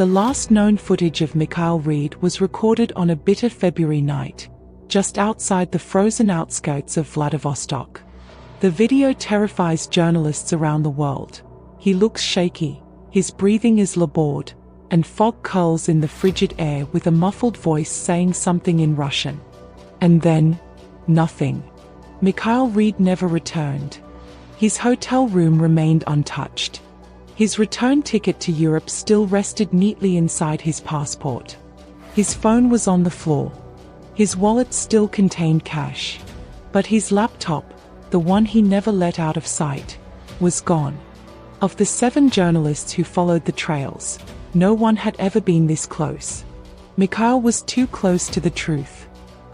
The last known footage of Mikhail Reid was recorded on a bitter February night, just outside the frozen outskirts of Vladivostok. The video terrifies journalists around the world. He looks shaky, his breathing is labored, and fog curls in the frigid air with a muffled voice saying something in Russian. And then, nothing. Mikhail Reid never returned. His hotel room remained untouched. His return ticket to Europe still rested neatly inside his passport. His phone was on the floor. His wallet still contained cash. But his laptop, the one he never let out of sight, was gone. Of the 7 journalists who followed the trails, no one had ever been this close. Mikhail was too close to the truth.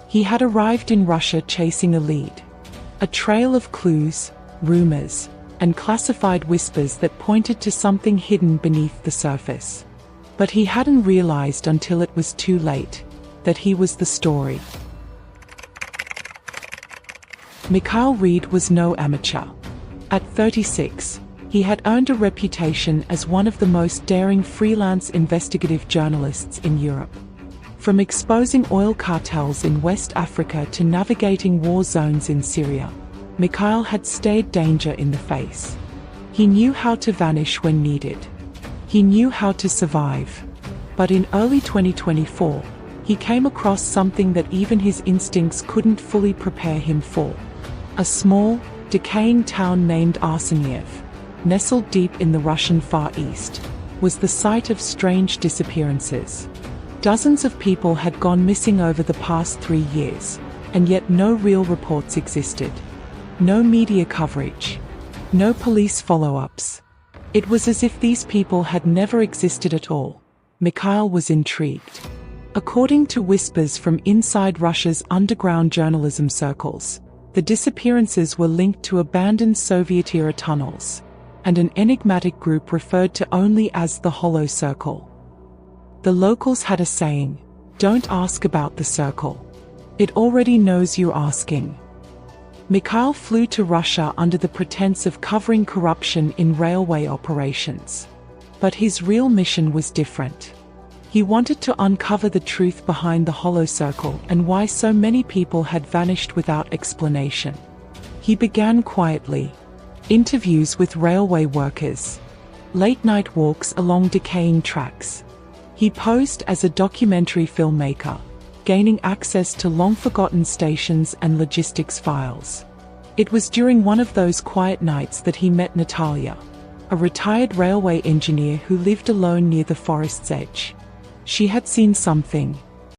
He had arrived in Russia chasing a lead. A trail of clues, rumors, and classified whispers that pointed to something hidden beneath the surface. But he hadn't realized until it was too late that he was the story. Mikhail Reid was no amateur. At 36, he had earned a reputation as one of the most daring freelance investigative journalists in Europe. From exposing oil cartels in West Africa to navigating war zones in Syria, Mikhail had stared danger in the face. He knew how to vanish when needed. He knew how to survive. But in early 2024, he came across something that even his instincts couldn't fully prepare him for. A small, decaying town named Arseniev, nestled deep in the Russian Far East, was the site of strange disappearances. Dozens of people had gone missing over the past 3 years, and yet no real reports existed. No media coverage. No police follow-ups. It was as if these people had never existed at all. Mikhail was intrigued. According to whispers from inside Russia's underground journalism circles, the disappearances were linked to abandoned Soviet-era tunnels, and an enigmatic group referred to only as the Hollow Circle. The locals had a saying, "Don't ask about the circle. It already knows you're asking." Mikhail flew to Russia under the pretense of covering corruption in railway operations. But his real mission was different. He wanted to uncover the truth behind the Hollow Circle and why so many people had vanished without explanation. He began quietly. Interviews with railway workers. Late-night walks along decaying tracks. He posed as a documentary filmmaker, gaining access to long-forgotten stations and logistics files. It was during one of those quiet nights that he met Natalia, a retired railway engineer who lived alone near the forest's edge. She had seen something,